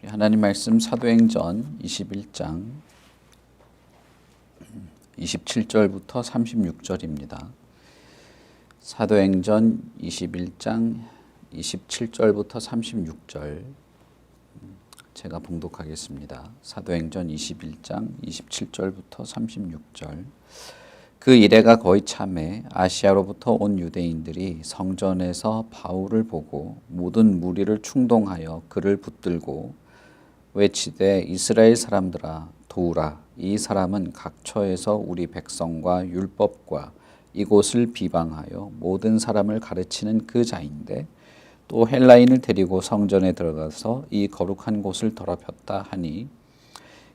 하나님 말씀 사도행전 21장 27절부터 36절입니다. 사도행전 21장 27절부터 36절 제가 봉독하겠습니다. 사도행전 21장 27절부터 36절. 그 이래가 거의 참에 아시아로부터 온 유대인들이 성전에서 바울을 보고 모든 무리를 충동하여 그를 붙들고 외치되 이스라엘 사람들아 도우라. 이 사람은 각처에서 우리 백성과 율법과 이곳을 비방하여 모든 사람을 가르치는 그 자인데 또 헬라인을 데리고 성전에 들어가서 이 거룩한 곳을 더럽혔다 하니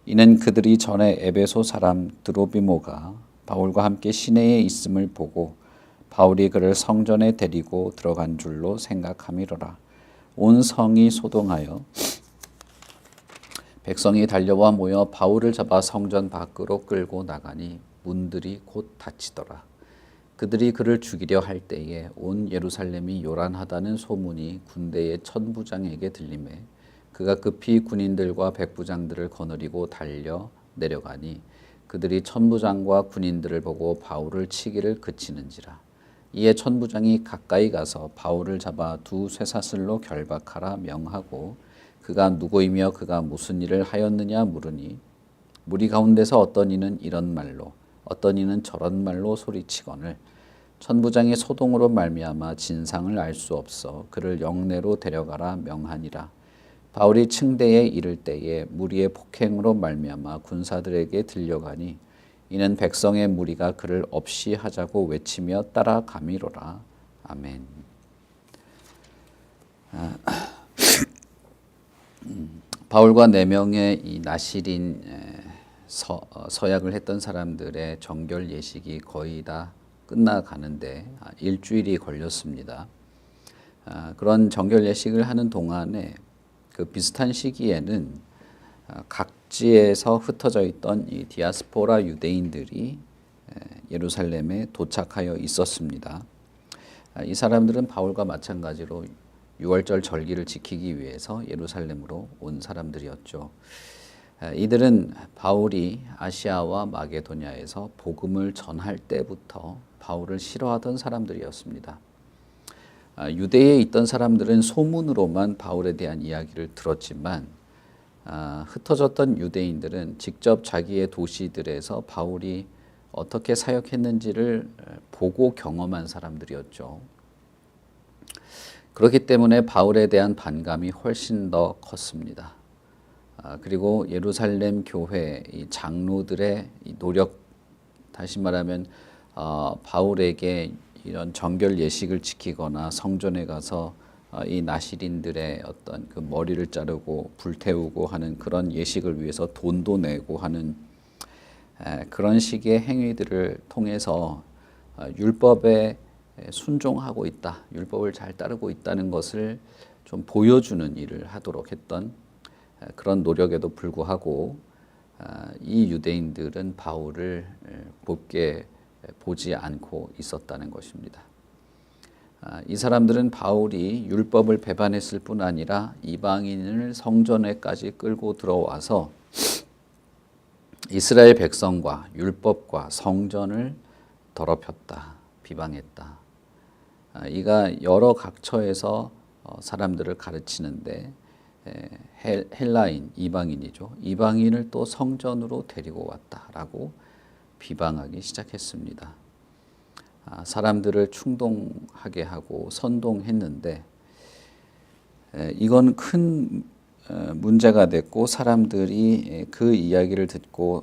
이는 그들이 전에 에베소 사람 드로비모가 바울과 함께 시내에 있음을 보고 바울이 그를 성전에 데리고 들어간 줄로 생각함이로라. 온 성이 소동하여 백성이 달려와 모여 바울을 잡아 성전 밖으로 끌고 나가니 문들이 곧 닫히더라. 그들이 그를 죽이려 할 때에 온 예루살렘이 요란하다는 소문이 군대의 천부장에게 들리매 그가 급히 군인들과 백부장들을 거느리고 달려 내려가니 그들이 천부장과 군인들을 보고 바울을 치기를 그치는지라. 이에 천부장이 가까이 가서 바울을 잡아 두 쇠사슬로 결박하라 명하고 그가 누구이며 그가 무슨 일을 하였느냐 물으니 무리 가운데서 어떤 이는 이런 말로 어떤 이는 저런 말로 소리치거늘 천부장의 소동으로 말미암아 진상을 알 수 없어 그를 영내로 데려가라 명하니라. 바울이 층대에 이를 때에 무리의 폭행으로 말미암아 군사들에게 들려가니 이는 백성의 무리가 그를 없이 하자고 외치며 따라가미로라. 아멘. 바울과 4명의 이 나시린 서약을 했던 사람들의 정결 예식이 거의 다 끝나가는데 일주일이 걸렸습니다. 그런 정결 예식을 하는 동안에 그 비슷한 시기에는 각지에서 흩어져 있던 이 디아스포라 유대인들이 예루살렘에 도착하여 있었습니다. 이 사람들은 바울과 마찬가지로 6월절 절기를 지키기 위해서 예루살렘으로 온 사람들이었죠. 이들은 바울이 아시아와 마게도냐에서 복음을 전할 때부터 바울을 싫어하던 사람들이었습니다. 유대에 있던 사람들은 소문으로만 바울에 대한 이야기를 들었지만 흩어졌던 유대인들은 직접 자기의 도시들에서 바울이 어떻게 사역했는지를 보고 경험한 사람들이었죠. 그렇기 때문에 바울에 대한 반감이 훨씬 더 컸습니다. 그리고 예루살렘 교회 이 장로들의 이 노력, 다시 말하면 바울에게 이런 정결 예식을 지키거나 성전에 가서 이 나시린들의 어떤 그 머리를 자르고 불태우고 하는 그런 예식을 위해서 돈도 내고 하는 그런 식의 행위들을 통해서 율법에 순종하고 있다, 율법을 잘 따르고 있다는 것을 좀 보여주는 일을 하도록 했던 그런 노력에도 불구하고 이 유대인들은 바울을 곱게 보지 않고 있었다는 것입니다. 이 사람들은 바울이 율법을 배반했을 뿐 아니라 이방인을 성전에까지 끌고 들어와서 이스라엘 백성과 율법과 성전을 더럽혔다, 비방했다. 이가 여러 각처에서 사람들을 가르치는데 헬라인, 이방인이죠. 이방인을 또 성전으로 데리고 왔다라고 비방하기 시작했습니다. 사람들을 충동하게 하고 선동했는데 이건 큰 문제가 됐고 사람들이 그 이야기를 듣고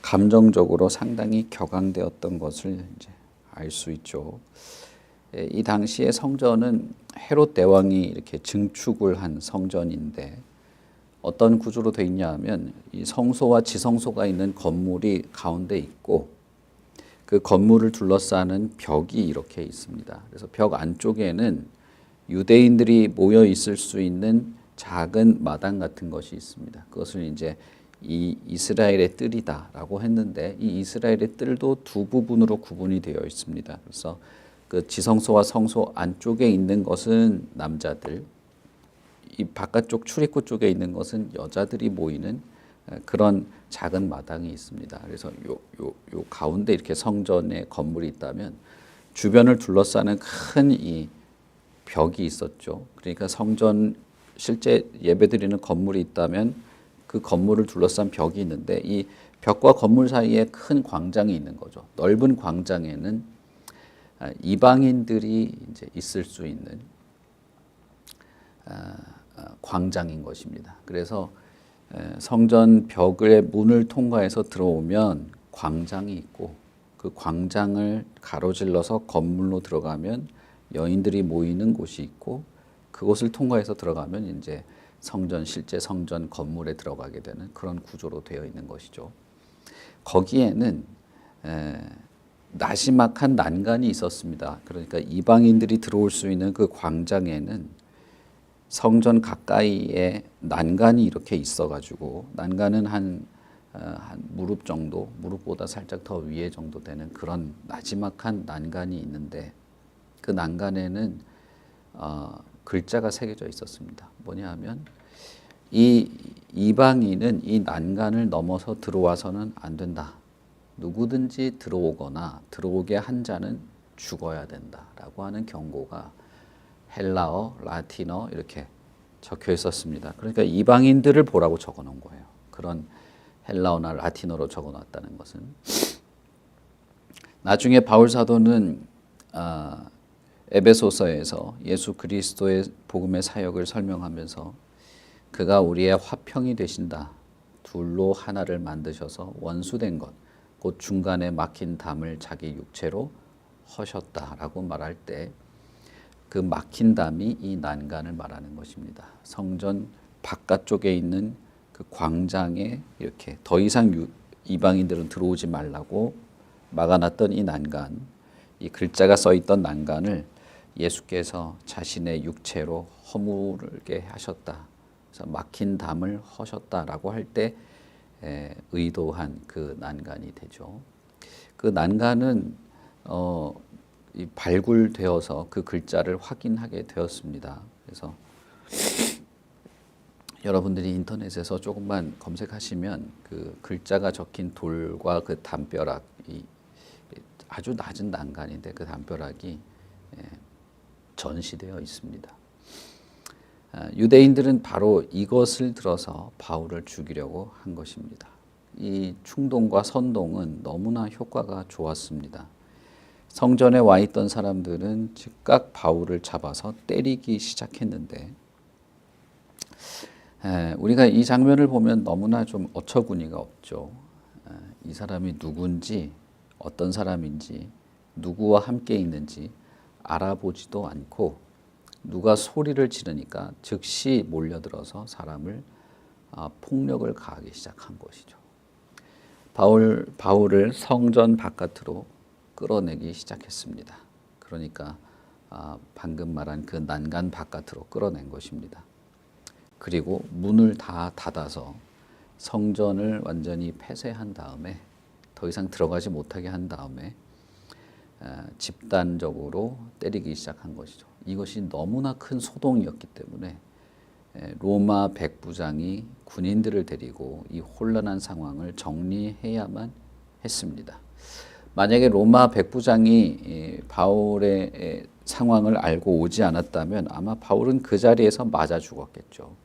감정적으로 상당히 격앙되었던 것을 이제 알 수 있죠. 이 당시의 성전은 헤롯 대왕이 이렇게 증축을 한 성전인데 어떤 구조로 되어 있냐 하면 이 성소와 지성소가 있는 건물이 가운데 있고 그 건물을 둘러싸는 벽이 이렇게 있습니다. 그래서 벽 안쪽에는 유대인들이 모여 있을 수 있는 작은 마당 같은 것이 있습니다. 그것을 이제 이 이스라엘의 뜰이다라고 했는데 이 이스라엘의 뜰도 두 부분으로 구분이 되어 있습니다. 그래서 그 지성소와 성소 안쪽에 있는 것은 남자들, 이 바깥쪽 출입구 쪽에 있는 것은 여자들이 모이는 그런 작은 마당이 있습니다. 그래서 요 가운데 이렇게 성전의 건물이 있다면 주변을 둘러싸는 큰 이 벽이 있었죠. 그러니까 성전 실제 예배드리는 건물이 있다면 그 건물을 둘러싼 벽이 있는데 이 벽과 건물 사이에 큰 광장이 있는 거죠. 넓은 광장에는 이방인들이 이제 있을 수 있는 광장인 것입니다. 그래서 성전 벽의 문을 통과해서 들어오면 광장이 있고 그 광장을 가로질러서 건물로 들어가면 여인들이 모이는 곳이 있고 그곳을 통과해서 들어가면 이제 실제 성전 건물에 들어가게 되는 그런 구조로 되어 있는 것이죠. 거기에는 나지막한 난간이 있었습니다. 그러니까 이방인들이 들어올 수 있는 그 광장에는 성전 가까이에 난간이 이렇게 있어가지고 난간은 한 무릎 정도, 무릎보다 살짝 더 위에 정도 되는 그런 나지막한 난간이 있는데 그 난간에는 글자가 새겨져 있었습니다. 뭐냐 하면 이 이방인은 이 난간을 넘어서 들어와서는 안 된다. 누구든지 들어오거나 들어오게 한 자는 죽어야 된다라고 하는 경고가 헬라어, 라틴어 이렇게 적혀 있었습니다. 그러니까 이방인들을 보라고 적어 놓은 거예요. 그런 헬라어나 라틴어로 적어 놨다는 것은 나중에 바울 사도는 에베소서에서 예수 그리스도의 복음의 사역을 설명하면서 그가 우리의 화평이 되신다. 둘로 하나를 만드셔서 원수된 것, 곧 중간에 막힌 담을 자기 육체로 허셨다라고 말할 때 그 막힌 담이 이 난간을 말하는 것입니다. 성전 바깥쪽에 있는 그 광장에 이렇게 더 이상 이방인들은 들어오지 말라고 막아놨던 이 난간, 이 글자가 써 있던 난간을 예수께서 자신의 육체로 허물게 하셨다. 그래서 막힌 담을 허셨다라고 할 때 의도한 그 난간이 되죠. 그 난간은 이 발굴되어서 그 글자를 확인하게 되었습니다. 그래서 여러분들이 인터넷에서 조금만 검색하시면 그 글자가 적힌 돌과 그 담벼락이 아주 낮은 난간인데 그 담벼락이 전시되어 있습니다. 유대인들은 바로 이것을 들어서 바울을 죽이려고 한 것입니다. 이 충동과 선동은 너무나 효과가 좋았습니다. 성전에 와 있던 사람들은 즉각 바울을 잡아서 때리기 시작했는데 우리가 이 장면을 보면 너무나 좀 어처구니가 없죠. 이 사람이 누군지 어떤 사람인지 누구와 함께 있는지 알아보지도 않고 누가 소리를 지르니까 즉시 몰려들어서 사람을 폭력을 가하기 시작한 것이죠. 바울을 성전 바깥으로 끌어내기 시작했습니다. 그러니까 방금 말한 그 난간 바깥으로 끌어낸 것입니다. 그리고 문을 다 닫아서 성전을 완전히 폐쇄한 다음에 더 이상 들어가지 못하게 한 다음에 집단적으로 때리기 시작한 것이죠. 이것이 너무나 큰 소동이었기 때문에 로마 백부장이 군인들을 데리고 이 혼란한 상황을 정리해야만 했습니다. 만약에 로마 백부장이 바울의 상황을 알고 오지 않았다면 아마 바울은 그 자리에서 맞아 죽었겠죠.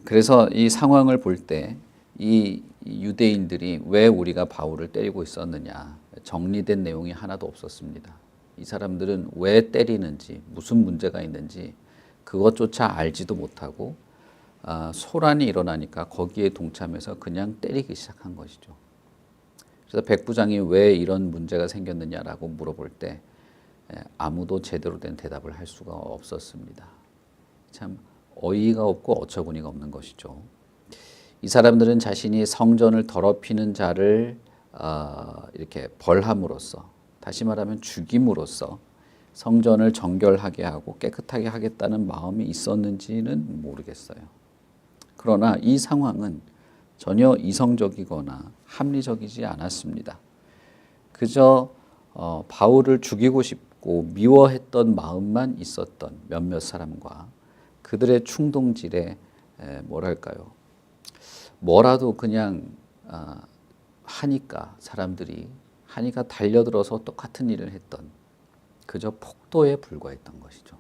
그래서 이 상황을 볼 때 이 유대인들이 왜 우리가 바울을 때리고 있었느냐 정리된 내용이 하나도 없었습니다. 이 사람들은 왜 때리는지 무슨 문제가 있는지 그것조차 알지도 못하고 소란이 일어나니까 거기에 동참해서 그냥 때리기 시작한 것이죠. 그래서 백부장이 왜 이런 문제가 생겼느냐라고 물어볼 때 아무도 제대로 된 대답을 할 수가 없었습니다. 참 어이가 없고 어처구니가 없는 것이죠. 이 사람들은 자신이 성전을 더럽히는 자를 이렇게 벌함으로써 다시 말하면 죽임으로써 성전을 정결하게 하고 깨끗하게 하겠다는 마음이 있었는지는 모르겠어요. 그러나 이 상황은 전혀 이성적이거나 합리적이지 않았습니다. 그저 바울을 죽이고 고 미워했던 마음만 있었던 몇몇 사람과 그들의 충동질에 뭐랄까요? 뭐라도 그냥 하니까 사람들이 하니까 달려들어서 똑같은 일을 했던 그저 폭도에 불과했던 것이죠.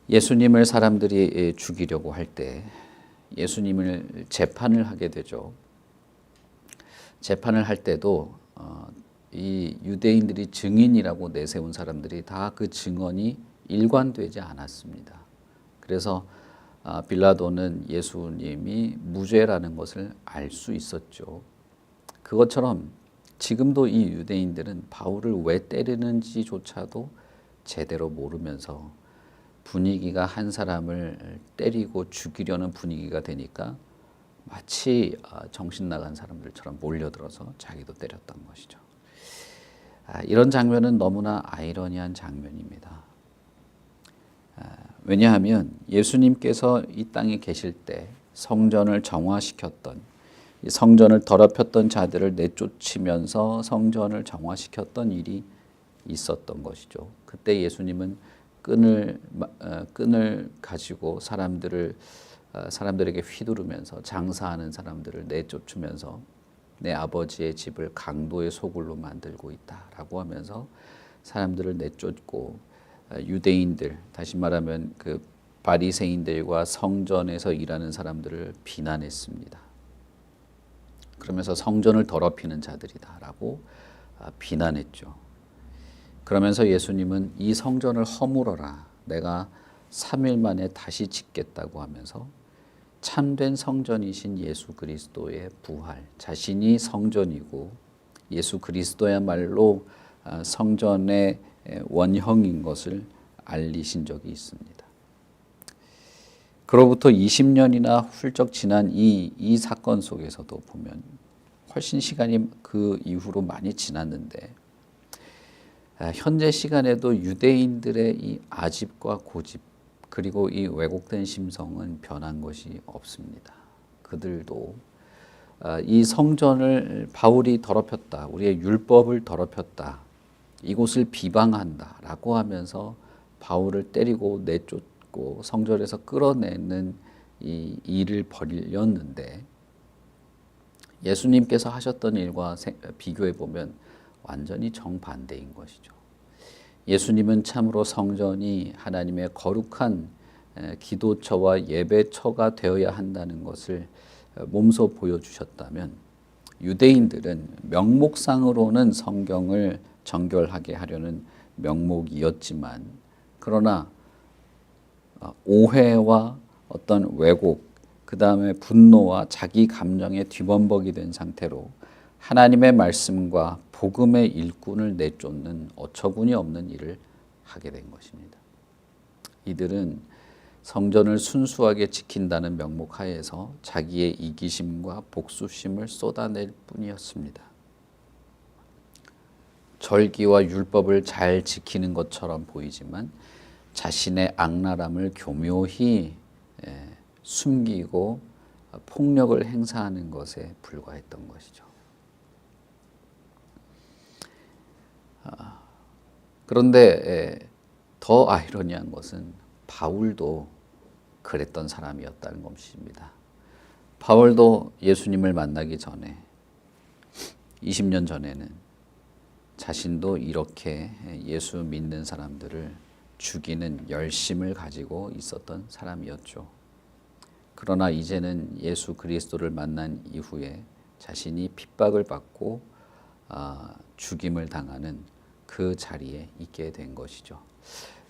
예수님을 사람들이 죽이려고 할 때 예수님을 재판을 하게 되죠. 재판을 할 때도 이 유대인들이 증인이라고 내세운 사람들이 다 그 증언이 일관되지 않았습니다. 그래서 빌라도는 예수님이 무죄라는 것을 알 수 있었죠. 그것처럼 지금도 이 유대인들은 바울을 왜 때리는지조차도 제대로 모르면서 분위기가 한 사람을 때리고 죽이려는 분위기가 되니까 마치 정신 나간 사람들처럼 몰려들어서 자기도 때렸던 것이죠. 이런 장면은 너무나 아이러니한 장면입니다. 왜냐하면 예수님께서 이 땅에 계실 때 성전을 정화시켰던, 성전을 더럽혔던 자들을 내쫓으면서 성전을 정화시켰던 일이 있었던 것이죠. 그때 예수님은 끈을 가지고 사람들에게 휘두르면서 장사하는 사람들을 내쫓으면서 내 아버지의 집을 강도의 소굴로 만들고 있다라고 하면서 사람들을 내쫓고 유대인들, 다시 말하면 그 바리새인들과 성전에서 일하는 사람들을 비난했습니다. 그러면서 성전을 더럽히는 자들이다라고 비난했죠. 그러면서 예수님은 이 성전을 허물어라. 내가 3일 만에 다시 짓겠다고 하면서 참된 성전이신 예수 그리스도의 부활, 자신이 성전이고 예수 그리스도야말로 성전의 원형인 것을 알리신 적이 있습니다. 그로부터 20년이나 훌쩍 지난 이 사건 속에서도 보면 훨씬 시간이 그 이후로 많이 지났는데 현재 시간에도 유대인들의 이 아집과 고집 그리고 이 왜곡된 심성은 변한 것이 없습니다. 그들도 이 성전을 바울이 더럽혔다. 우리의 율법을 더럽혔다. 이곳을 비방한다. 라고 하면서 바울을 때리고 내쫓고 성전에서 끌어내는 이 일을 벌였는데 예수님께서 하셨던 일과 비교해 보면 완전히 정반대인 것이죠. 예수님은 참으로 성전이 하나님의 거룩한 기도처와 예배처가 되어야 한다는 것을 몸소 보여주셨다면 유대인들은 명목상으로는 성경을 정결하게 하려는 명목이었지만 그러나 오해와 어떤 왜곡, 그 다음에 분노와 자기 감정에 뒤범벅이 된 상태로 하나님의 말씀과 복음의 일꾼을 내쫓는 어처구니 없는 일을 하게 된 것입니다. 이들은 성전을 순수하게 지킨다는 명목 하에서 자기의 이기심과 복수심을 쏟아낼 뿐이었습니다. 절기와 율법을 잘 지키는 것처럼 보이지만 자신의 악랄함을 교묘히 숨기고 폭력을 행사하는 것에 불과했던 것이죠. 그런데 더 아이러니한 것은 바울도 그랬던 사람이었다는 것입니다. 바울도 예수님을 만나기 전에 20년 전에는 자신도 이렇게 예수 믿는 사람들을 죽이는 열심을 가지고 있었던 사람이었죠. 그러나 이제는 예수 그리스도를 만난 이후에 자신이 핍박을 받고 죽임을 당하는 그 자리에 있게 된 것이죠.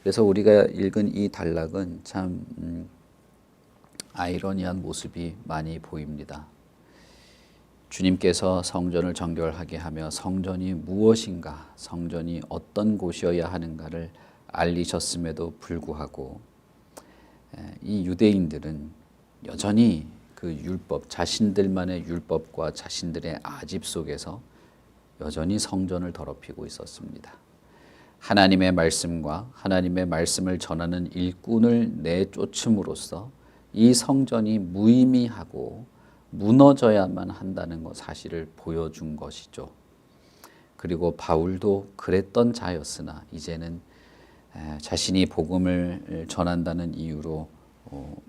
그래서 우리가 읽은 이 단락은 참 아이러니한 모습이 많이 보입니다. 주님께서 성전을 정결하게 하며 성전이 무엇인가, 성전이 어떤 곳이어야 하는가를 알리셨음에도 불구하고 이 유대인들은 여전히 그 율법, 자신들만의 율법과 자신들의 아집 속에서 여전히 성전을 더럽히고 있었습니다. 하나님의 말씀과 하나님의 말씀을 전하는 일꾼을 내쫓음으로써 이 성전이 무의미하고 무너져야만 한다는 것 사실을 보여준 것이죠. 그리고 바울도 그랬던 자였으나 이제는 자신이 복음을 전한다는 이유로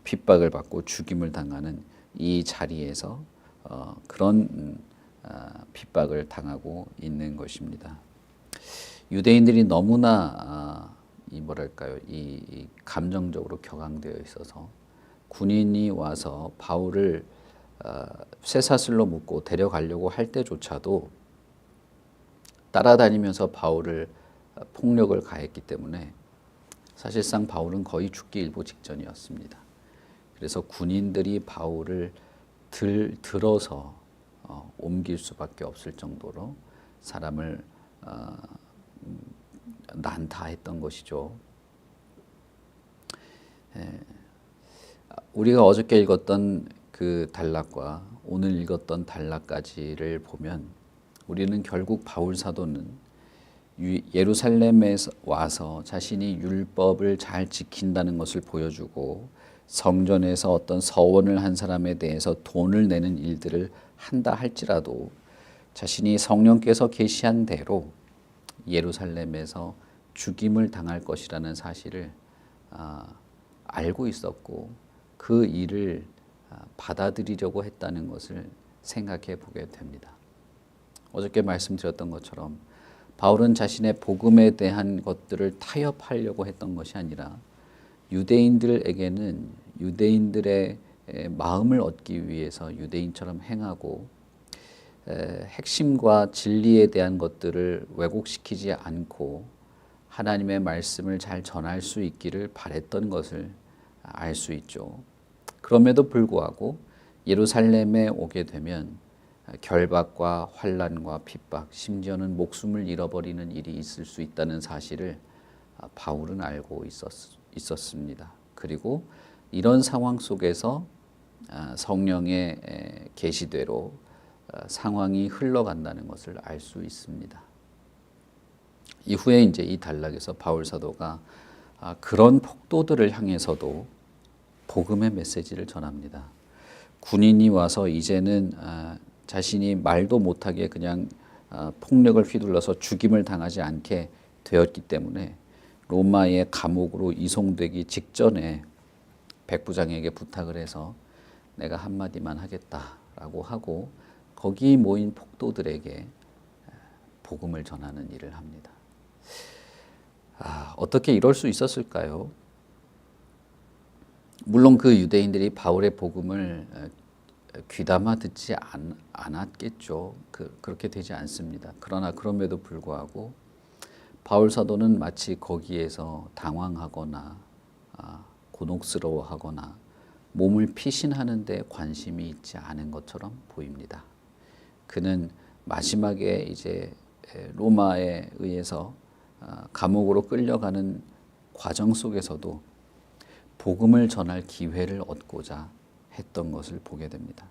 핍박을 받고 죽임을 당하는 이 자리에서 그런 핍박을 당하고 있는 것입니다. 유대인들이 너무나 이 감정적으로 격앙되어 있어서 군인이 와서 바울을 쇠사슬로 묶고 데려가려고 할 때조차도 따라다니면서 바울을 폭력을 가했기 때문에 사실상 바울은 거의 죽기 일보 직전이었습니다. 그래서 군인들이 바울을 들어서 옮길 수밖에 없을 정도로 사람을 난타했던 것이죠. 우리가 어저께 읽었던 그 단락과 오늘 읽었던 단락까지를 보면 우리는 결국 바울 사도는 예루살렘에 와서 자신이 율법을 잘 지킨다는 것을 보여주고 성전에서 어떤 서원을 한 사람에 대해서 돈을 내는 일들을 한다 할지라도 자신이 성령께서 계시한 대로 예루살렘에서 죽임을 당할 것이라는 사실을 알고 있었고 그 일을 받아들이려고 했다는 것을 생각해 보게 됩니다. 어저께 말씀드렸던 것처럼 바울은 자신의 복음에 대한 것들을 타협하려고 했던 것이 아니라 유대인들에게는 유대인들의 마음을 얻기 위해서 유대인처럼 행하고 핵심과 진리에 대한 것들을 왜곡시키지 않고 하나님의 말씀을 잘 전할 수 있기를 바랬던 것을 알 수 있죠. 그럼에도 불구하고 예루살렘에 오게 되면 결박과 환난과 핍박, 심지어는 목숨을 잃어버리는 일이 있을 수 있다는 사실을 바울은 알고 있었습니다. 그리고 이런 상황 속에서 성령의 계시대로 상황이 흘러간다는 것을 알 수 있습니다. 이후에 이제 이 단락에서 바울 사도가 그런 폭도들을 향해서도 복음의 메시지를 전합니다. 군인이 와서 이제는 자신이 말도 못하게 그냥 폭력을 휘둘러서 죽임을 당하지 않게 되었기 때문에 로마의 감옥으로 이송되기 직전에 백부장에게 부탁을 해서 내가 한마디만 하겠다라고 하고 거기 모인 폭도들에게 복음을 전하는 일을 합니다. 어떻게 이럴 수 있었을까요? 물론 그 유대인들이 바울의 복음을 귀담아 듣지 않았겠죠. 그렇게 되지 않습니다. 그러나 그럼에도 불구하고 바울 사도는 마치 거기에서 당황하거나 곤혹스러워하거나 몸을 피신하는 데 관심이 있지 않은 것처럼 보입니다. 그는 마지막에 이제 로마에 의해서 감옥으로 끌려가는 과정 속에서도 복음을 전할 기회를 얻고자 했던 것을 보게 됩니다.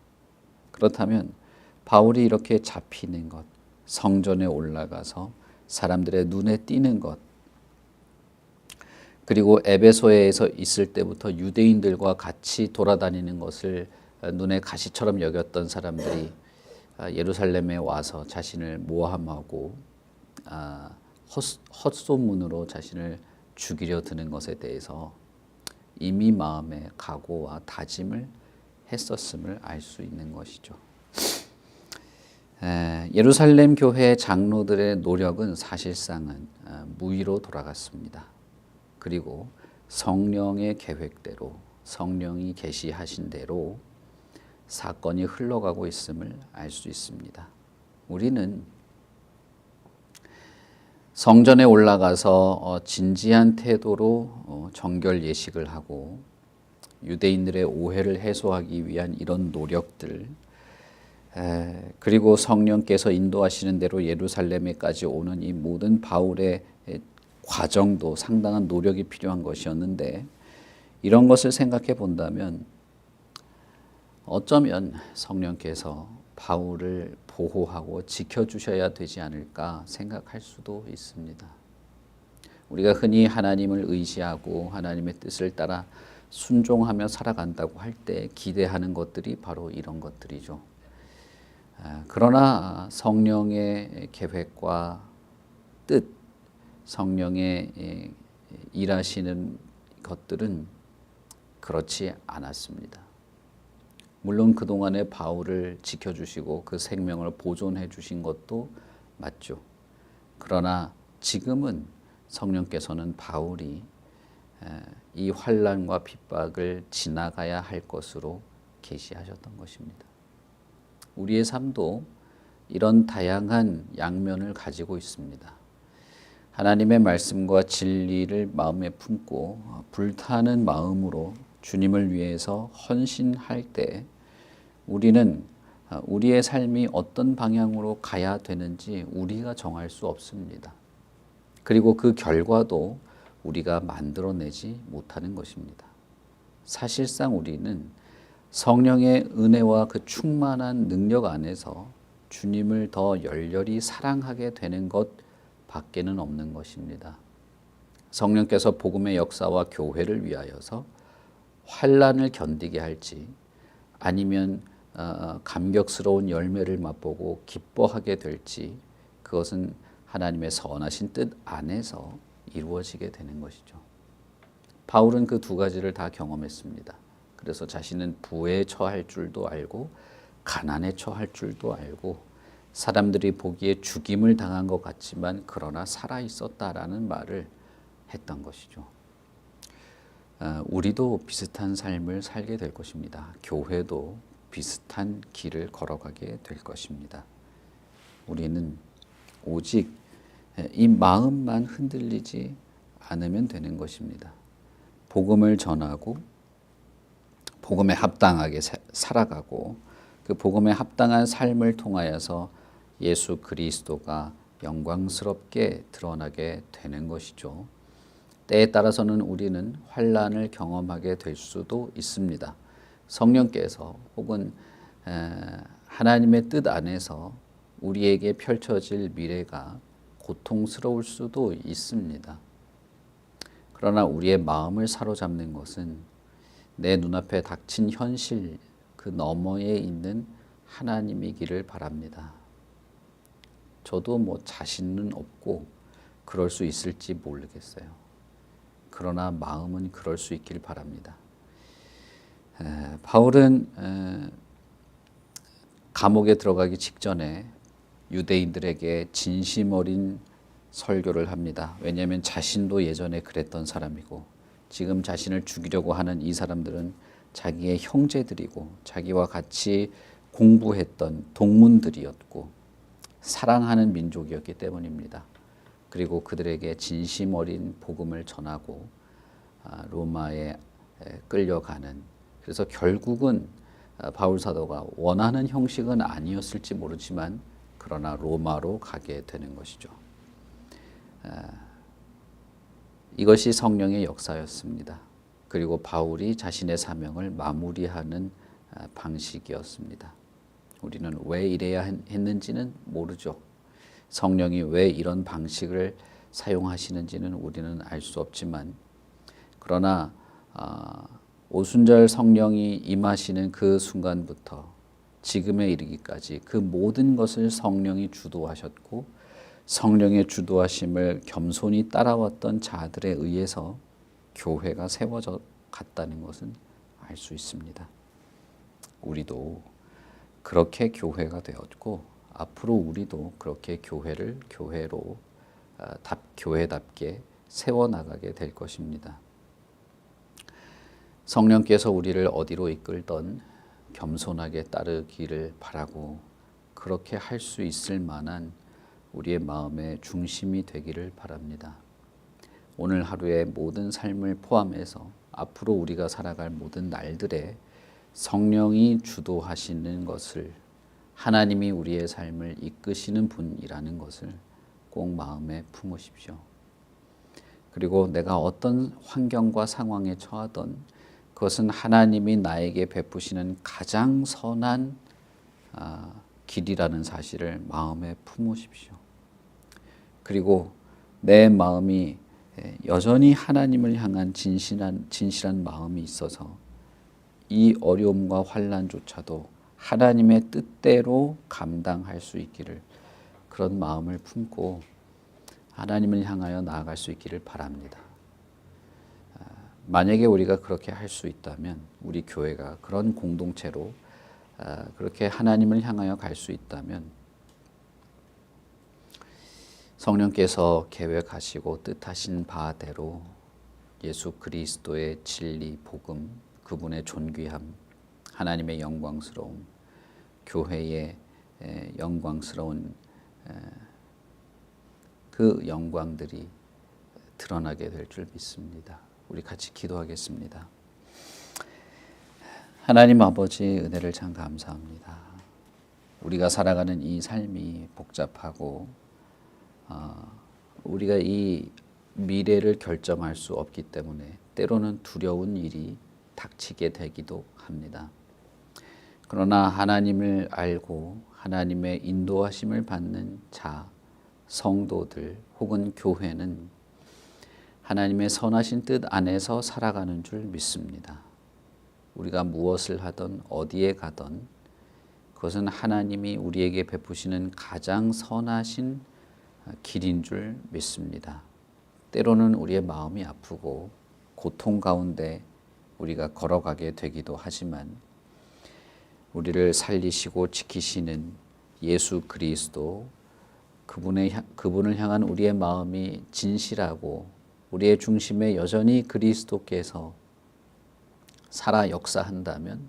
그렇다면 바울이 이렇게 잡히는 것, 성전에 올라가서 사람들의 눈에 띄는 것, 그리고 에베소에서 있을 때부터 유대인들과 같이 돌아다니는 것을 눈에 가시처럼 여겼던 사람들이 예루살렘에 와서 자신을 모함하고 헛소문으로 자신을 죽이려 드는 것에 대해서 이미 마음에 각오와 다짐을 했었음을 알 수 있는 것이죠. 예루살렘 교회 장로들의 노력은 사실상은 무의로 돌아갔습니다. 그리고 성령의 계획대로 성령이 계시하신 대로 사건이 흘러가고 있음을 알 수 있습니다. 우리는 성전에 올라가서 진지한 태도로 정결 예식을 하고 유대인들의 오해를 해소하기 위한 이런 노력들, 그리고 성령께서 인도하시는 대로 예루살렘에까지 오는 이 모든 바울의 과정도 상당한 노력이 필요한 것이었는데, 이런 것을 생각해 본다면 어쩌면 성령께서 바울을 보호하고 지켜주셔야 되지 않을까 생각할 수도 있습니다. 우리가 흔히 하나님을 의지하고 하나님의 뜻을 따라 순종하며 살아간다고 할 때 기대하는 것들이 바로 이런 것들이죠. 그러나 성령의 계획과 뜻, 성령의 일하시는 것들은 그렇지 않았습니다. 물론 그동안에 바울을 지켜주시고 그 생명을 보존해 주신 것도 맞죠. 그러나 지금은 성령께서는 바울이 이 환난과 핍박을 지나가야 할 것으로 계시하셨던 것입니다. 우리의 삶도 이런 다양한 양면을 가지고 있습니다. 하나님의 말씀과 진리를 마음에 품고 불타는 마음으로 주님을 위해서 헌신할 때 우리는 우리의 삶이 어떤 방향으로 가야 되는지 우리가 정할 수 없습니다. 그리고 그 결과도 우리가 만들어내지 못하는 것입니다. 사실상 우리는 성령의 은혜와 그 충만한 능력 안에서 주님을 더 열렬히 사랑하게 되는 것 밖에는 없는 것입니다. 성령께서 복음의 역사와 교회를 위하여서 환난을 견디게 할지 아니면 감격스러운 열매를 맛보고 기뻐하게 될지 그것은 하나님의 선하신 뜻 안에서 이루어지게 되는 것이죠. 바울은 그 두 가지를 다 경험했습니다. 그래서 자신은 부에 처할 줄도 알고 가난에 처할 줄도 알고 사람들이 보기에 죽임을 당한 것 같지만 그러나 살아 있었다라는 말을 했던 것이죠. 우리도 비슷한 삶을 살게 될 것입니다. 교회도 비슷한 길을 걸어가게 될 것입니다. 우리는 오직 이 마음만 흔들리지 않으면 되는 것입니다. 복음을 전하고 복음에 합당하게 살아가고 그 복음에 합당한 삶을 통하여서 예수 그리스도가 영광스럽게 드러나게 되는 것이죠. 때에 따라서는 우리는 환난을 경험하게 될 수도 있습니다. 성령께서 혹은 하나님의 뜻 안에서 우리에게 펼쳐질 미래가 고통스러울 수도 있습니다. 그러나 우리의 마음을 사로잡는 것은 내 눈앞에 닥친 현실 그 너머에 있는 하나님이기를 바랍니다. 저도 자신은 없고 그럴 수 있을지 모르겠어요. 그러나 마음은 그럴 수 있길 바랍니다. 바울은 감옥에 들어가기 직전에 유대인들에게 진심 어린 설교를 합니다. 왜냐하면 자신도 예전에 그랬던 사람이고 지금 자신을 죽이려고 하는 이 사람들은 자기의 형제들이고 자기와 같이 공부했던 동문들이었고 사랑하는 민족이었기 때문입니다. 그리고 그들에게 진심 어린 복음을 전하고 로마에 끌려가는, 그래서 결국은 바울 사도가 원하는 형식은 아니었을지 모르지만 그러나 로마로 가게 되는 것이죠. 이것이 성령의 역사였습니다. 그리고 바울이 자신의 사명을 마무리하는 방식이었습니다. 우리는 왜 이래야 했는지는 모르죠. 성령이 왜 이런 방식을 사용하시는지는 우리는 알 수 없지만 그러나 오순절 성령이 임하시는 그 순간부터 지금에 이르기까지 그 모든 것을 성령이 주도하셨고 성령의 주도하심을 겸손히 따라왔던 자들에 의해서 교회가 세워져 갔다는 것은 알 수 있습니다. 우리도 그렇게 교회가 되었고 앞으로 우리도 그렇게 교회를 교회로 교회답게 세워나가게 될 것입니다. 성령께서 우리를 어디로 이끌던 겸손하게 따르기를 바라고 그렇게 할 수 있을 만한 우리의 마음의 중심이 되기를 바랍니다. 오늘 하루의 모든 삶을 포함해서 앞으로 우리가 살아갈 모든 날들에 성령이 주도하시는 것을, 하나님이 우리의 삶을 이끄시는 분이라는 것을 꼭 마음에 품으십시오. 그리고 내가 어떤 환경과 상황에 처하던 그것은 하나님이 나에게 베푸시는 가장 선한 길이라는 사실을 마음에 품으십시오. 그리고 내 마음이 여전히 하나님을 향한 진실한 마음이 있어서 이 어려움과 환난조차도 하나님의 뜻대로 감당할 수 있기를, 그런 마음을 품고 하나님을 향하여 나아갈 수 있기를 바랍니다. 만약에 우리가 그렇게 할 수 있다면, 우리 교회가 그런 공동체로 그렇게 하나님을 향하여 갈 수 있다면, 성령께서 계획하시고 뜻하신 바대로 예수 그리스도의 진리, 복음, 그분의 존귀함, 하나님의 영광스러움, 교회의 영광스러운 그 영광들이 드러나게 될 줄 믿습니다. 우리 같이 기도하겠습니다. 하나님 아버지, 은혜를 참 감사합니다. 우리가 살아가는 이 삶이 복잡하고 우리가 이 미래를 결정할 수 없기 때문에 때로는 두려운 일이 닥치게 되기도 합니다. 그러나 하나님을 알고 하나님의 인도하심을 받는 자, 성도들 혹은 교회는 하나님의 선하신 뜻 안에서 살아가는 줄 믿습니다. 우리가 무엇을 하든 어디에 가든 그것은 하나님이 우리에게 베푸시는 가장 선하신 길인 줄 믿습니다. 때로는 우리의 마음이 아프고 고통 가운데 우리가 걸어가게 되기도 하지만 우리를 살리시고 지키시는 예수 그리스도, 그분을 향한 우리의 마음이 진실하고 우리의 중심에 여전히 그리스도께서 살아 역사한다면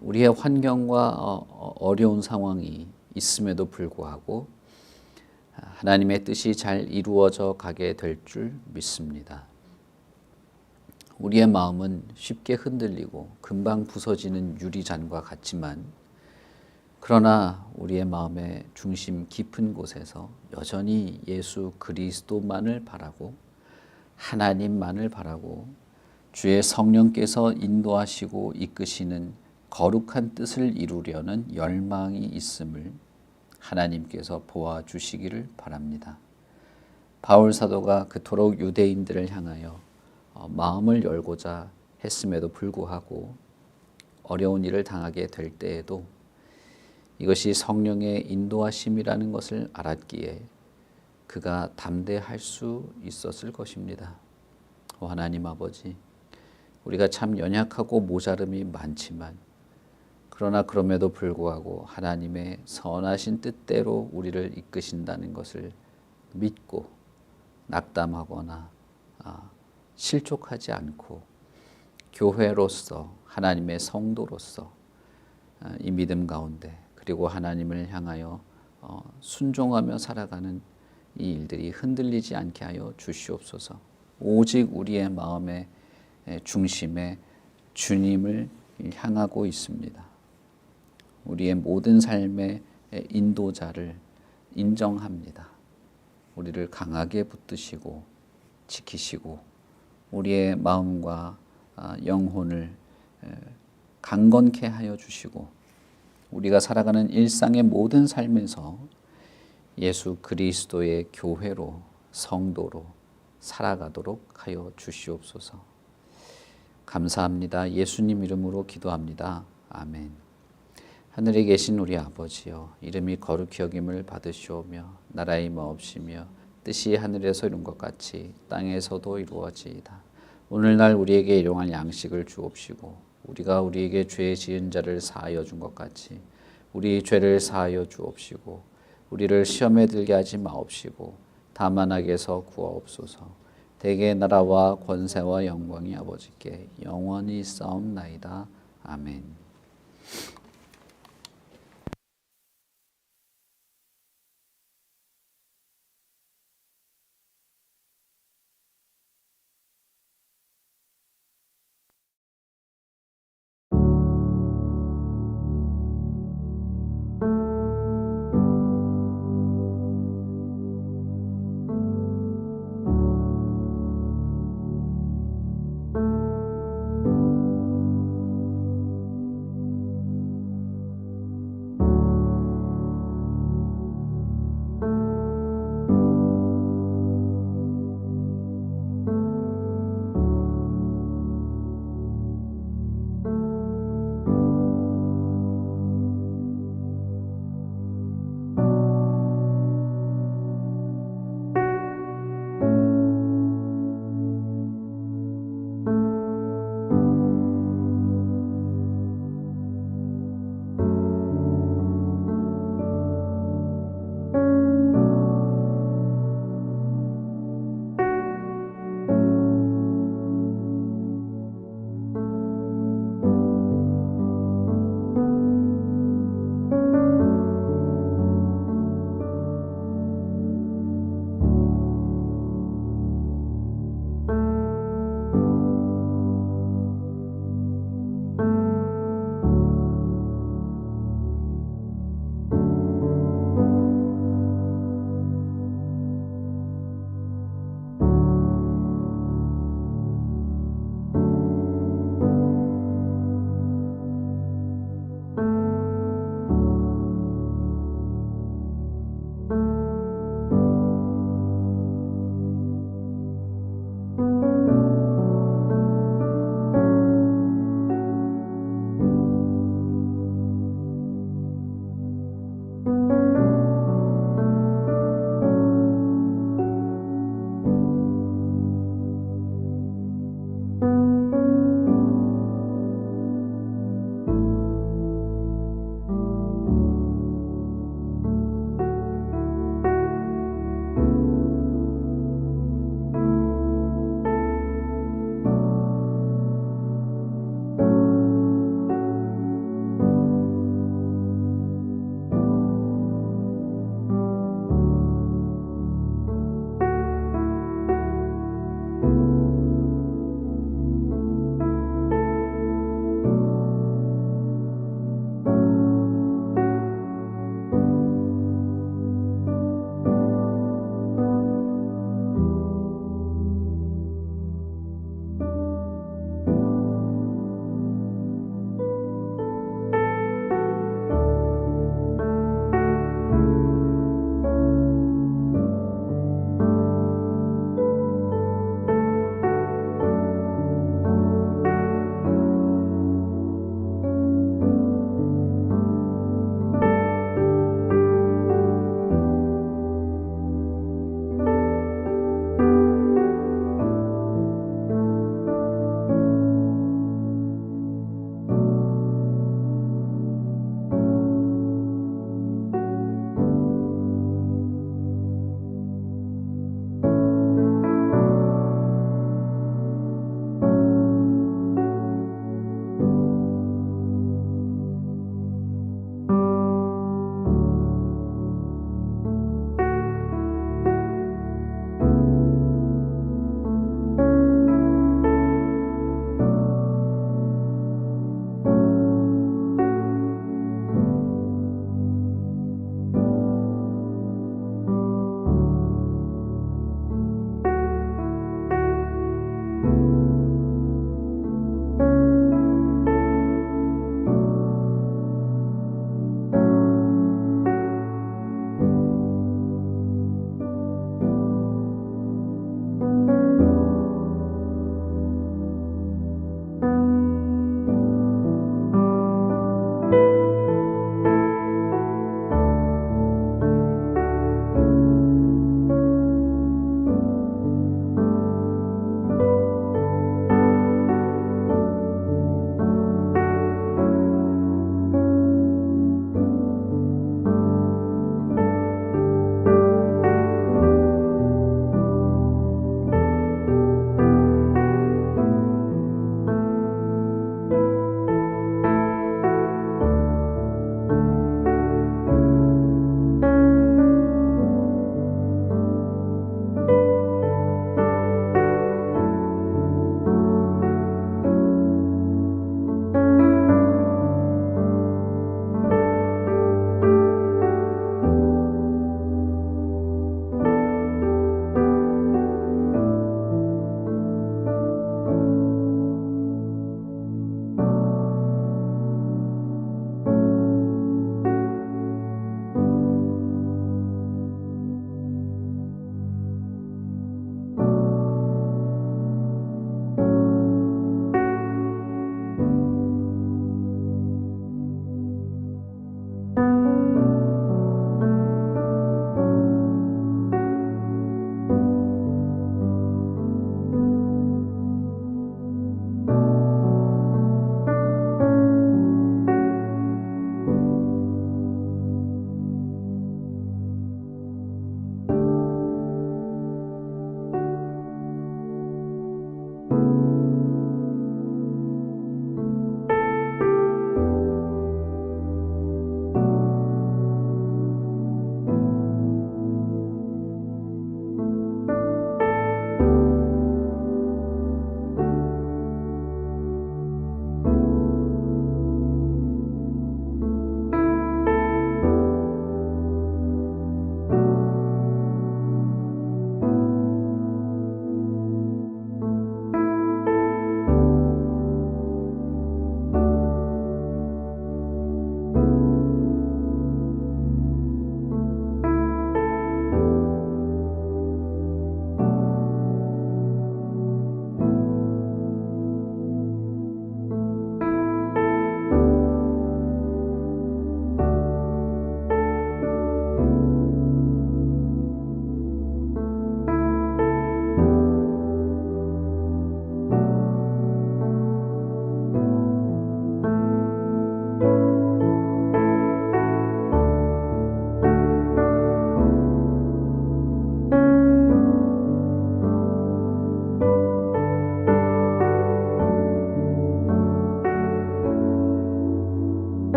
우리의 환경과 어려운 상황이 있음에도 불구하고 하나님의 뜻이 잘 이루어져 가게 될 줄 믿습니다. 우리의 마음은 쉽게 흔들리고 금방 부서지는 유리잔과 같지만, 그러나 우리의 마음의 중심 깊은 곳에서 여전히 예수 그리스도만을 바라고 하나님만을 바라고 주의 성령께서 인도하시고 이끄시는 거룩한 뜻을 이루려는 열망이 있음을 하나님께서 보아주시기를 바랍니다. 바울 사도가 그토록 유대인들을 향하여 마음을 열고자 했음에도 불구하고 어려운 일을 당하게 될 때에도 이것이 성령의 인도하심이라는 것을 알았기에 그가 담대할 수 있었을 것입니다. 하나님 아버지, 우리가 참 연약하고 모자름이 많지만 그러나 그럼에도 불구하고 하나님의 선하신 뜻대로 우리를 이끄신다는 것을 믿고 낙담하거나 실족하지 않고 교회로서, 하나님의 성도로서 이 믿음 가운데 그리고 하나님을 향하여 순종하며 살아가는 이 일들이 흔들리지 않게 하여 주시옵소서. 오직 우리의 마음의 중심에 주님을 향하고 있습니다. 우리의 모든 삶의 인도자를 인정합니다. 우리를 강하게 붙드시고 지키시고 우리의 마음과 영혼을 강건케 하여 주시고 우리가 살아가는 일상의 모든 삶에서 예수 그리스도의 교회로, 성도로 살아가도록 하여 주시옵소서. 감사합니다. 예수님 이름으로 기도합니다. 아멘. 하늘에 계신 우리 아버지여, 이름이 거룩히 여김을 받으시오며 나라의 임하옵시며 뜻이 하늘에서 이룬 것 같이 땅에서도 이루어지이다. 오늘날 우리에게 일용할 양식을 주옵시고 우리가 우리에게 죄 지은 자를 사하여 준 것 같이 우리 죄를 사하여 주옵시고 우리를 시험에 들게 하지 마옵시고 다만 악에서 구하옵소서. 대개 나라와 권세와 영광이 아버지께 영원히 있사옵나이다. 아멘.